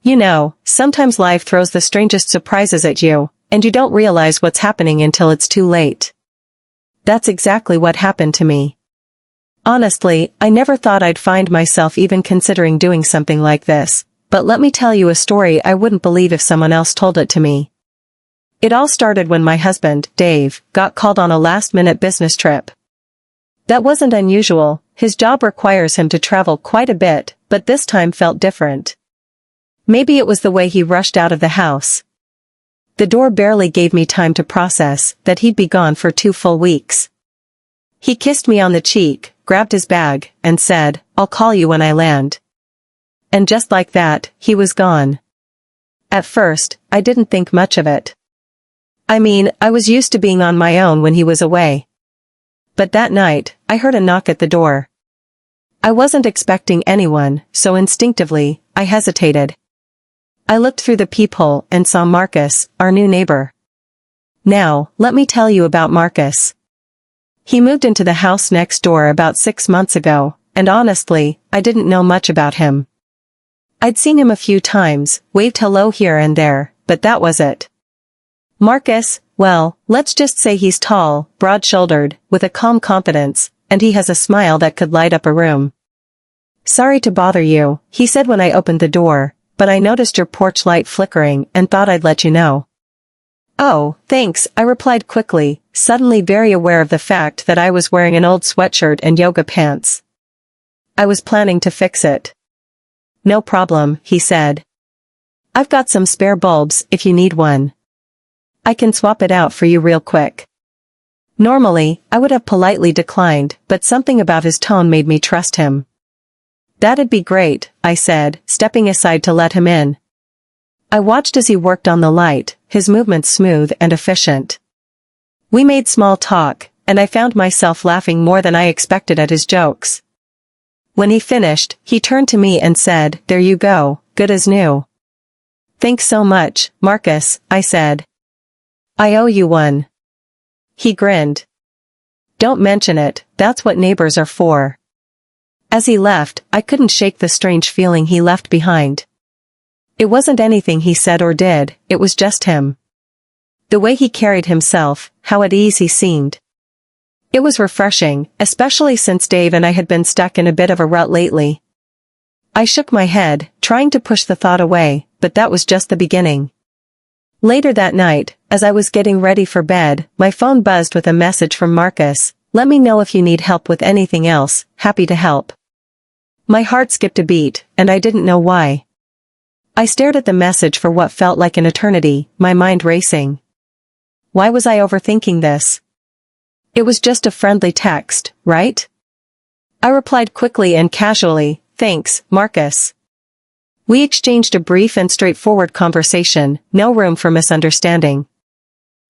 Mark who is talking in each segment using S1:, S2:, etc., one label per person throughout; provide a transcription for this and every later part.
S1: You know, sometimes life throws the strangest surprises at you, and you don't realize what's happening until it's too late. That's exactly what happened to me. Honestly, I never thought I'd find myself even considering doing something like this, but let me tell you a story I wouldn't believe if someone else told it to me. It all started when my husband, Dave, got called on a last-minute business trip. That wasn't unusual, his job requires him to travel quite a bit, but this time felt different. Maybe it was the way he rushed out of the house. The door barely gave me time to process that he'd be gone for 2 full weeks. He kissed me on the cheek, grabbed his bag, and said, "I'll call you when I land." And just like that, he was gone. At first, I didn't think much of it. I mean, I was used to being on my own when he was away. But that night, I heard a knock at the door. I wasn't expecting anyone, so instinctively, I hesitated. I looked through the peephole and saw Marcus, our new neighbor. Now, let me tell you about Marcus. He moved into the house next door about 6 months ago, and honestly, I didn't know much about him. I'd seen him a few times, waved hello here and there, but that was it. Marcus, well, let's just say he's tall, broad-shouldered, with a calm confidence, and he has a smile that could light up a room. "Sorry to bother you," he said when I opened the door, "but I noticed your porch light flickering and thought I'd let you know." "Oh, thanks," I replied quickly, suddenly very aware of the fact that I was wearing an old sweatshirt and yoga pants. I was planning to fix it. "No problem," he said. "I've got some spare bulbs if you need one. I can swap it out for you real quick." Normally, I would have politely declined, but something about his tone made me trust him. "That'd be great," I said, stepping aside to let him in. I watched as he worked on the light, his movements smooth and efficient. We made small talk, and I found myself laughing more than I expected at his jokes. When he finished, he turned to me and said, "There you go, good as new." "Thanks so much, Marcus," I said. "I owe you one." He grinned. "Don't mention it, that's what neighbors are for." As he left, I couldn't shake the strange feeling he left behind. It wasn't anything he said or did, it was just him. The way he carried himself, how at ease he seemed. It was refreshing, especially since Dave and I had been stuck in a bit of a rut lately. I shook my head, trying to push the thought away, but that was just the beginning. Later that night, as I was getting ready for bed, my phone buzzed with a message from Marcus. "Let me know if you need help with anything else, happy to help." My heart skipped a beat, and I didn't know why. I stared at the message for what felt like an eternity, my mind racing. Why was I overthinking this? It was just a friendly text, right? I replied quickly and casually, "Thanks, Marcus." We exchanged a brief and straightforward conversation, no room for misunderstanding.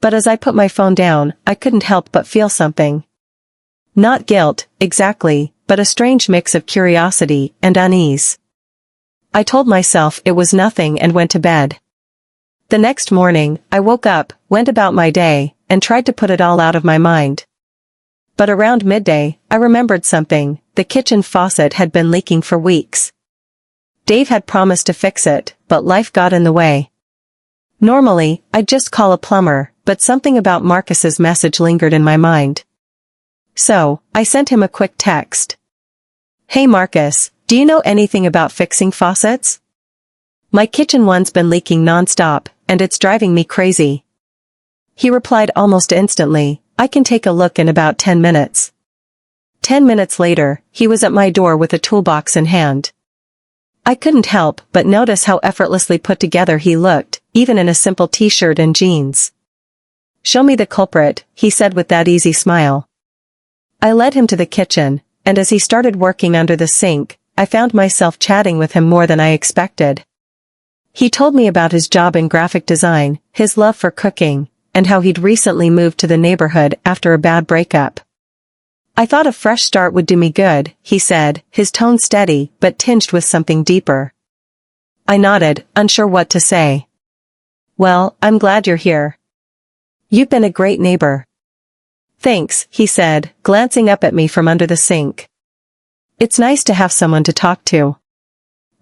S1: But as I put my phone down, I couldn't help but feel something. Not guilt, exactly, but a strange mix of curiosity and unease. I told myself it was nothing and went to bed. The next morning, I woke up, went about my day, and tried to put it all out of my mind. But around midday, I remembered something. The kitchen faucet had been leaking for weeks. Dave had promised to fix it, but life got in the way. Normally, I'd just call a plumber, but something about Marcus's message lingered in my mind. So, I sent him a quick text. "Hey Marcus, do you know anything about fixing faucets? My kitchen one's been leaking non-stop, and it's driving me crazy." He replied almost instantly, "I can take a look in about 10 minutes." 10 minutes later, he was at my door with a toolbox in hand. I couldn't help but notice how effortlessly put together he looked, even in a simple t-shirt and jeans. "Show me the culprit," he said with that easy smile. I led him to the kitchen, and as he started working under the sink, I found myself chatting with him more than I expected. He told me about his job in graphic design, his love for cooking, and how he'd recently moved to the neighborhood after a bad breakup. "I thought a fresh start would do me good," he said, his tone steady but tinged with something deeper. I nodded, unsure what to say. "Well, I'm glad you're here. You've been a great neighbor." "Thanks," he said, glancing up at me from under the sink. "It's nice to have someone to talk to."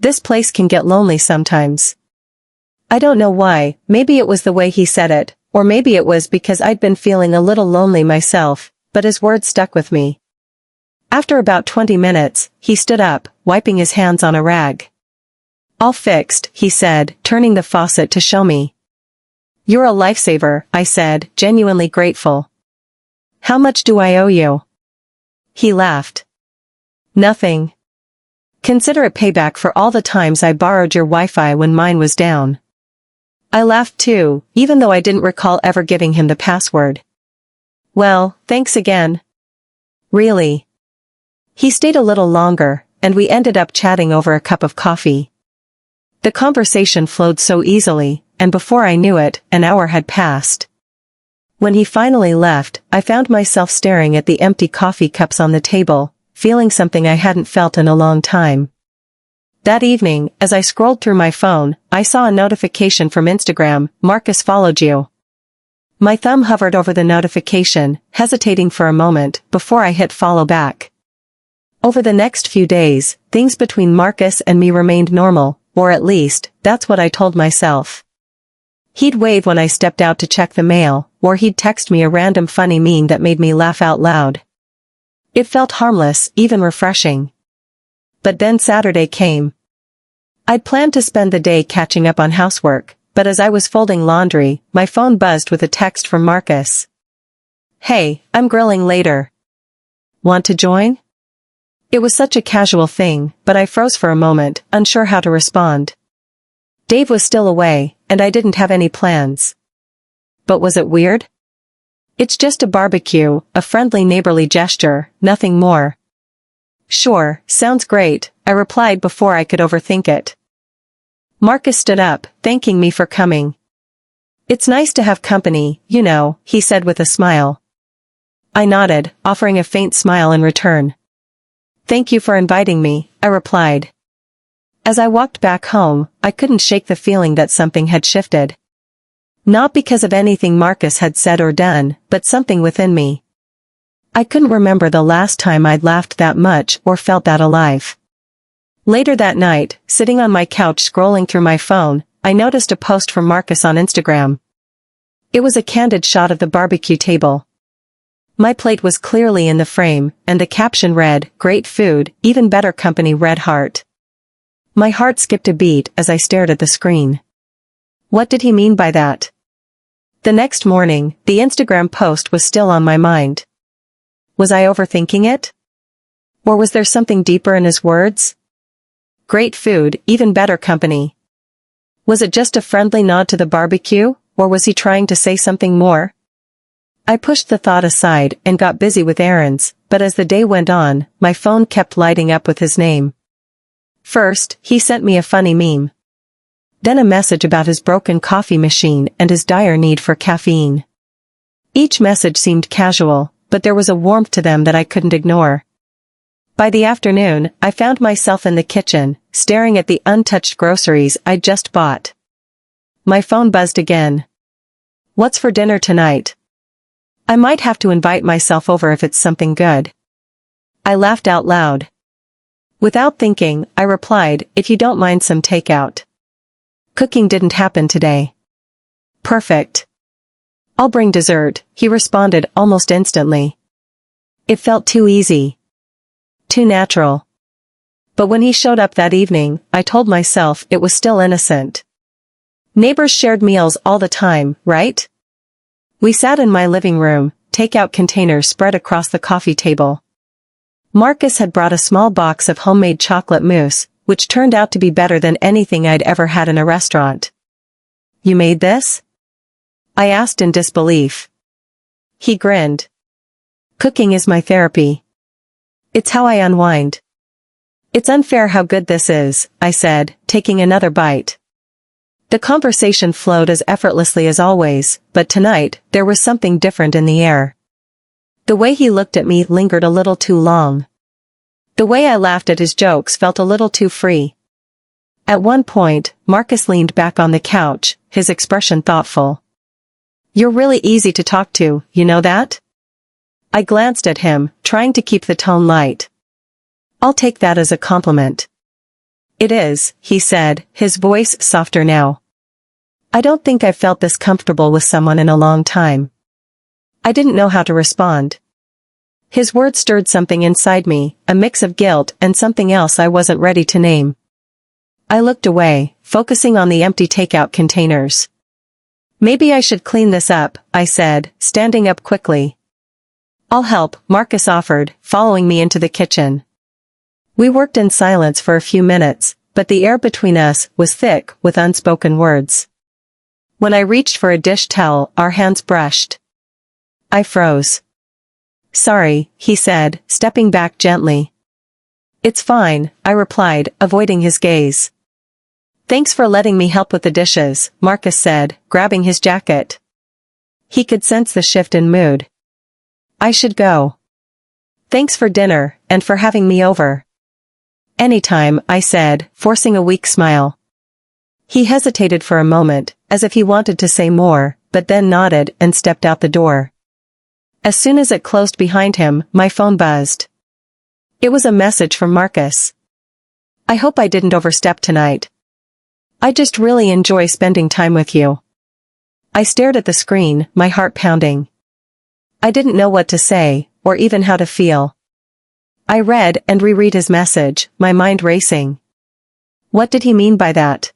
S1: This place can get lonely sometimes. I don't know why, maybe it was the way he said it, or maybe it was because I'd been feeling a little lonely myself, but his words stuck with me. After about 20 minutes, he stood up, wiping his hands on a rag. "All fixed," he said, turning the faucet to show me. "You're a lifesaver," I said, genuinely grateful. "How much do I owe you?" He laughed. "Nothing. Consider it payback for all the times I borrowed your Wi-Fi when mine was down." I laughed too, even though I didn't recall ever giving him the password. "Well, thanks again." "Really?" He stayed a little longer, and we ended up chatting over a cup of coffee. The conversation flowed so easily, and before I knew it, an hour had passed. When he finally left, I found myself staring at the empty coffee cups on the table, feeling something I hadn't felt in a long time. That evening, as I scrolled through my phone, I saw a notification from Instagram: "Marcus followed you." My thumb hovered over the notification, hesitating for a moment, before I hit follow back. Over the next few days, things between Marcus and me remained normal, or at least, that's what I told myself. He'd wave when I stepped out to check the mail, or he'd text me a random funny meme that made me laugh out loud. It felt harmless, even refreshing. But then Saturday came. I'd planned to spend the day catching up on housework, but as I was folding laundry, my phone buzzed with a text from Marcus. "Hey, I'm grilling later. Want to join?" It was such a casual thing, but I froze for a moment, unsure how to respond. Dave was still away, and I didn't have any plans. But was it weird? It's just a barbecue, a friendly neighborly gesture, nothing more. "Sure, sounds great," I replied before I could overthink it. Marcus stood up, thanking me for coming. "It's nice to have company, you know," he said with a smile. I nodded, offering a faint smile in return. "Thank you for inviting me," I replied. As I walked back home, I couldn't shake the feeling that something had shifted. Not because of anything Marcus had said or done, but something within me. I couldn't remember the last time I'd laughed that much or felt that alive. Later that night, sitting on my couch scrolling through my phone, I noticed a post from Marcus on Instagram. It was a candid shot of the barbecue table. My plate was clearly in the frame, and the caption read, "Great food, even better company, red heart." My heart skipped a beat as I stared at the screen. What did he mean by that? The next morning, the Instagram post was still on my mind. Was I overthinking it? Or was there something deeper in his words? Great food, even better company. Was it just a friendly nod to the barbecue, or was he trying to say something more? I pushed the thought aside and got busy with errands, but as the day went on, my phone kept lighting up with his name. First, he sent me a funny meme. Then a message about his broken coffee machine and his dire need for caffeine. Each message seemed casual, but there was a warmth to them that I couldn't ignore. By the afternoon, I found myself in the kitchen, staring at the untouched groceries I'd just bought. My phone buzzed again. "What's for dinner tonight?" I might have to invite myself over if it's something good. I laughed out loud. Without thinking, I replied, "If you don't mind some takeout." Cooking didn't happen today. "Perfect. I'll bring dessert," he responded almost instantly. It felt too easy. Too natural. But when he showed up that evening, I told myself it was still innocent. Neighbors shared meals all the time, right? We sat in my living room, takeout containers spread across the coffee table. Marcus had brought a small box of homemade chocolate mousse, which turned out to be better than anything I'd ever had in a restaurant. "You made this?" I asked in disbelief. He grinned. "Cooking is my therapy. It's how I unwind." "It's unfair how good this is," I said, taking another bite. The conversation flowed as effortlessly as always, but tonight, there was something different in the air. The way he looked at me lingered a little too long. The way I laughed at his jokes felt a little too free. At one point, Marcus leaned back on the couch, his expression thoughtful. "You're really easy to talk to, you know that?" I glanced at him, trying to keep the tone light. "I'll take that as a compliment." It is, he said, his voice softer now. I don't think I've felt this comfortable with someone in a long time. I didn't know how to respond. His words stirred something inside me, a mix of guilt and something else I wasn't ready to name. I looked away, focusing on the empty takeout containers. Maybe I should clean this up, I said, standing up quickly. I'll help, Marcus offered, following me into the kitchen. We worked in silence for a few minutes, but the air between us was thick with unspoken words. When I reached for a dish towel, our hands brushed. I froze. Sorry, he said, stepping back gently. It's fine, I replied, avoiding his gaze. Thanks for letting me help with the dishes, Marcus said, grabbing his jacket. He could sense the shift in mood. I should go. Thanks for dinner, and for having me over. Anytime, I said, forcing a weak smile. He hesitated for a moment, as if he wanted to say more, but then nodded and stepped out the door. As soon as it closed behind him, my phone buzzed. It was a message from Marcus. I hope I didn't overstep tonight. I just really enjoy spending time with you. I stared at the screen, my heart pounding. I didn't know what to say, or even how to feel. I read and reread his message, my mind racing. What did he mean by that?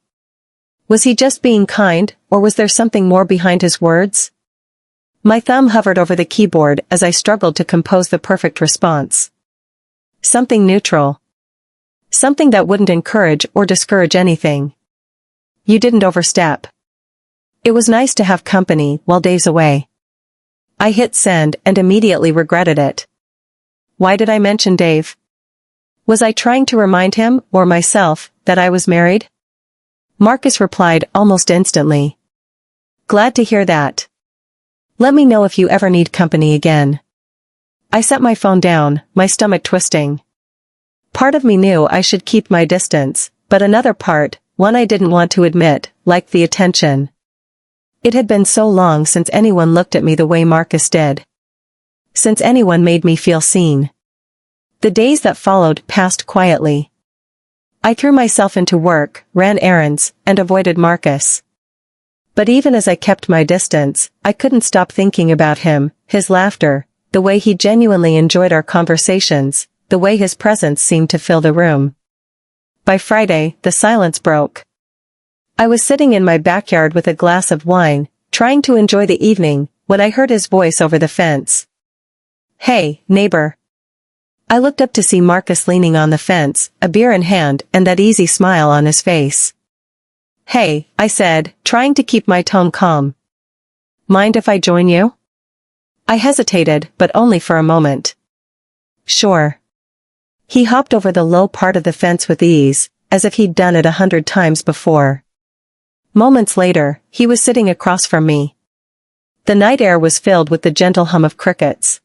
S1: Was he just being kind, or was there something more behind his words? My thumb hovered over the keyboard as I struggled to compose the perfect response. Something neutral. Something that wouldn't encourage or discourage anything. You didn't overstep. It was nice to have company while Dave's away. I hit send and immediately regretted it. Why did I mention Dave? Was I trying to remind him, or myself, that I was married? Marcus replied almost instantly. Glad to hear that. Let me know if you ever need company again. I set my phone down, my stomach twisting. Part of me knew I should keep my distance, but another part, one I didn't want to admit, liked the attention. It had been so long since anyone looked at me the way Marcus did. Since anyone made me feel seen. The days that followed passed quietly. I threw myself into work, ran errands, and avoided Marcus. But even as I kept my distance, I couldn't stop thinking about him, his laughter, the way he genuinely enjoyed our conversations, the way his presence seemed to fill the room. By Friday, the silence broke. I was sitting in my backyard with a glass of wine, trying to enjoy the evening, when I heard his voice over the fence. Hey, neighbor. I looked up to see Marcus leaning on the fence, a beer in hand and that easy smile on his face. Hey, I said, trying to keep my tone calm. Mind if I join you? I hesitated, but only for a moment. Sure. He hopped over the low part of the fence with ease, as if he'd done it 100 times before. Moments later, he was sitting across from me. The night air was filled with the gentle hum of crickets.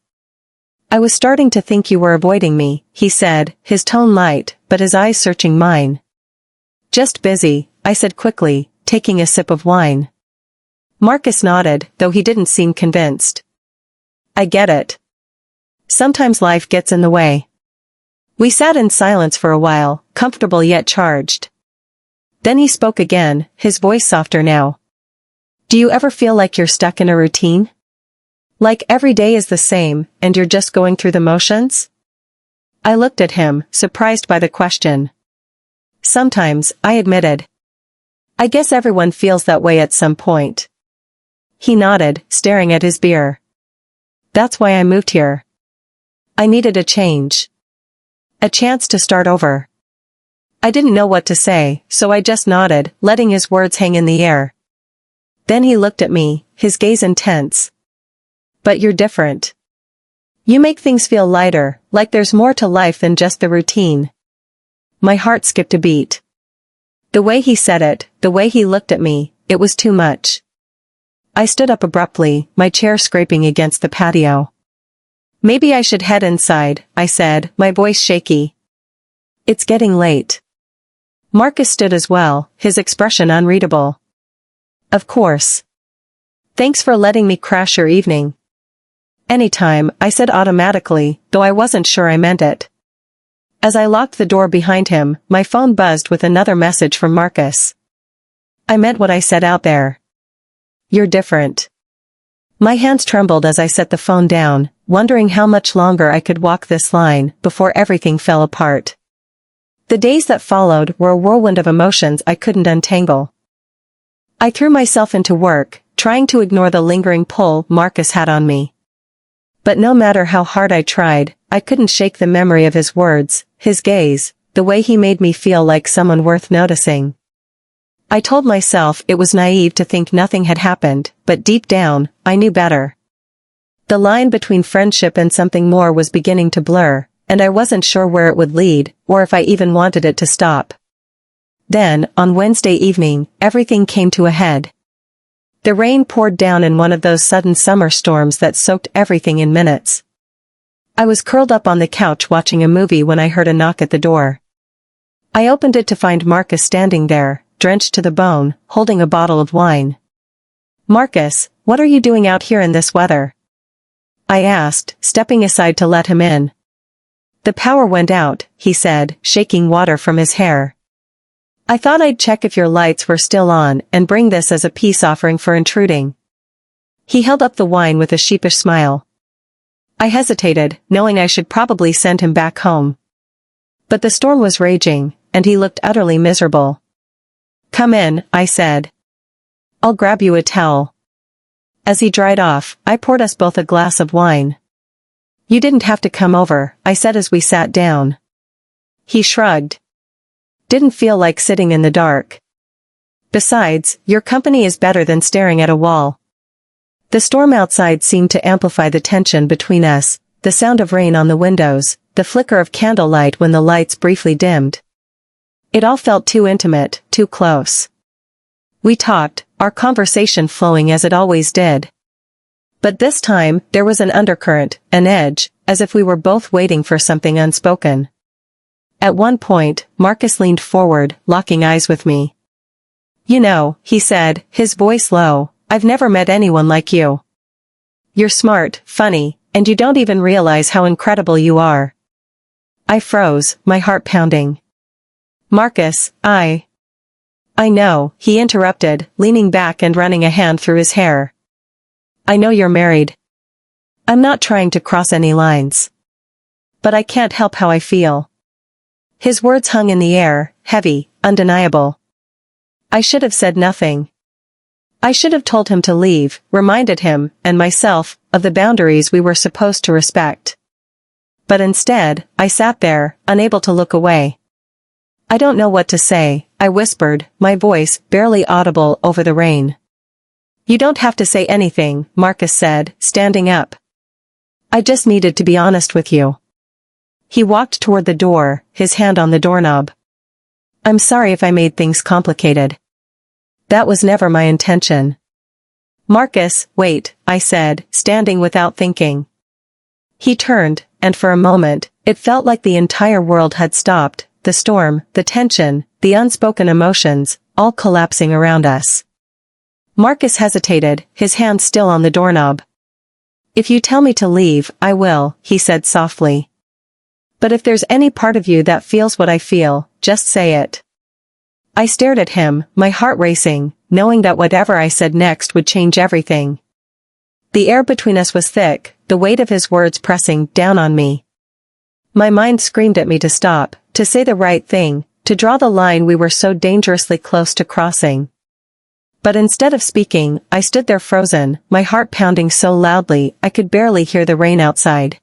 S1: I was starting to think you were avoiding me, he said, his tone light, but his eyes searching mine. Just busy, I said quickly, taking a sip of wine. Marcus nodded, though he didn't seem convinced. I get it. Sometimes life gets in the way. We sat in silence for a while, comfortable yet charged. Then he spoke again, his voice softer now. Do you ever feel like you're stuck in a routine? Like every day is the same, and you're just going through the motions? I looked at him, surprised by the question. Sometimes, I admitted. I guess everyone feels that way at some point. He nodded, staring at his beer. That's why I moved here. I needed a change. A chance to start over. I didn't know what to say, so I just nodded, letting his words hang in the air. Then he looked at me, his gaze intense. But you're different. You make things feel lighter, like there's more to life than just the routine. My heart skipped a beat. The way he said it, the way he looked at me, it was too much. I stood up abruptly, my chair scraping against the patio. Maybe I should head inside, I said, my voice shaky. It's getting late. Marcus stood as well, his expression unreadable. Of course. Thanks for letting me crash your evening. Anytime, I said automatically, though I wasn't sure I meant it. As I locked the door behind him, my phone buzzed with another message from Marcus. I meant what I said out there. You're different. My hands trembled as I set the phone down, wondering how much longer I could walk this line before everything fell apart. The days that followed were a whirlwind of emotions I couldn't untangle. I threw myself into work, trying to ignore the lingering pull Marcus had on me. But no matter how hard I tried, I couldn't shake the memory of his words, his gaze, the way he made me feel like someone worth noticing. I told myself it was naive to think nothing had happened, but deep down, I knew better. The line between friendship and something more was beginning to blur, and I wasn't sure where it would lead, or if I even wanted it to stop. Then, on Wednesday evening, everything came to a head. The rain poured down in one of those sudden summer storms that soaked everything in minutes. I was curled up on the couch watching a movie when I heard a knock at the door. I opened it to find Marcus standing there, drenched to the bone, holding a bottle of wine. Marcus, what are you doing out here in this weather? I asked, stepping aside to let him in. The power went out, he said, shaking water from his hair. I thought I'd check if your lights were still on and bring this as a peace offering for intruding. He held up the wine with a sheepish smile. I hesitated, knowing I should probably send him back home. But the storm was raging, and he looked utterly miserable. Come in, I said. I'll grab you a towel. As he dried off, I poured us both a glass of wine. You didn't have to come over, I said as we sat down. He shrugged. Didn't feel like sitting in the dark. Besides, your company is better than staring at a wall. The storm outside seemed to amplify the tension between us, the sound of rain on the windows, the flicker of candlelight when the lights briefly dimmed. It all felt too intimate, too close. We talked, our conversation flowing as it always did. But this time, there was an undercurrent, an edge, as if we were both waiting for something unspoken. At one point, Marcus leaned forward, locking eyes with me. You know, he said, his voice low, I've never met anyone like you. You're smart, funny, and you don't even realize how incredible you are. I froze, my heart pounding. Marcus, I know, he interrupted, leaning back and running a hand through his hair. I know you're married. I'm not trying to cross any lines. But I can't help how I feel. His words hung in the air, heavy, undeniable. I should have said nothing. I should have told him to leave, reminded him, and myself, of the boundaries we were supposed to respect. But instead, I sat there, unable to look away. I don't know what to say, I whispered, my voice barely audible over the rain. You don't have to say anything, Marcus said, standing up. I just needed to be honest with you. He walked toward the door, his hand on the doorknob. I'm sorry if I made things complicated. That was never my intention. Marcus, wait, I said, standing without thinking. He turned, and for a moment, it felt like the entire world had stopped, the storm, the tension, the unspoken emotions, all collapsing around us. Marcus hesitated, his hand still on the doorknob. If you tell me to leave, I will, he said softly. But if there's any part of you that feels what I feel, just say it. I stared at him, my heart racing, knowing that whatever I said next would change everything. The air between us was thick, the weight of his words pressing down on me. My mind screamed at me to stop, to say the right thing, to draw the line we were so dangerously close to crossing. But instead of speaking, I stood there frozen, my heart pounding so loudly I could barely hear the rain outside.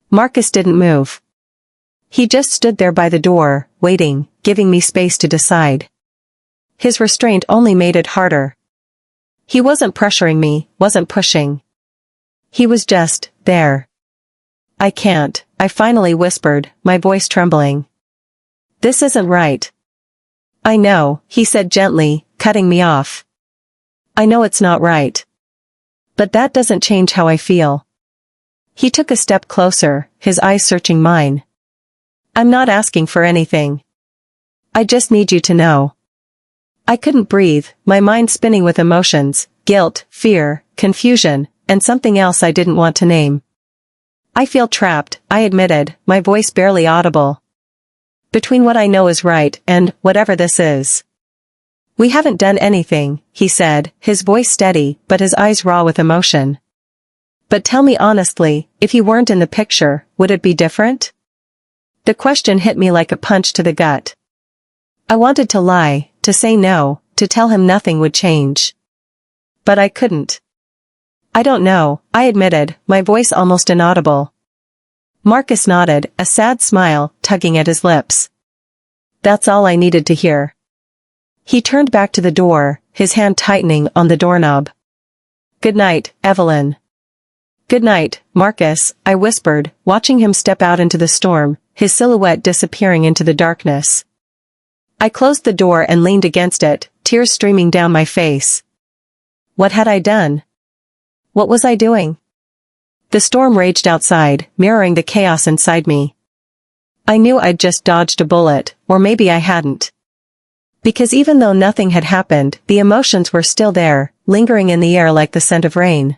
S1: Marcus didn't move. He just stood there by the door, waiting, giving me space to decide. His restraint only made it harder. He wasn't pressuring me, wasn't pushing. He was just there. I can't, I finally whispered, my voice trembling. This isn't right. I know, he said gently, cutting me off. I know it's not right. But that doesn't change how I feel. He took a step closer, his eyes searching mine. I'm not asking for anything. I just need you to know. I couldn't breathe, my mind spinning with emotions, guilt, fear, confusion, and something else I didn't want to name. I feel trapped, I admitted, my voice barely audible. Between what I know is right and whatever this is. We haven't done anything, he said, his voice steady but his eyes raw with emotion. But tell me honestly, if you weren't in the picture, would it be different? The question hit me like a punch to the gut. I wanted to lie, to say no, to tell him nothing would change. But I couldn't. I don't know, I admitted, my voice almost inaudible. Marcus nodded, a sad smile tugging at his lips. That's all I needed to hear. He turned back to the door, his hand tightening on the doorknob. Good night, Evelyn. Good night, Marcus, I whispered, watching him step out into the storm, his silhouette disappearing into the darkness. I closed the door and leaned against it, tears streaming down my face. What had I done? What was I doing? The storm raged outside, mirroring the chaos inside me. I knew I'd just dodged a bullet, or maybe I hadn't. Because even though nothing had happened, the emotions were still there, lingering in the air like the scent of rain.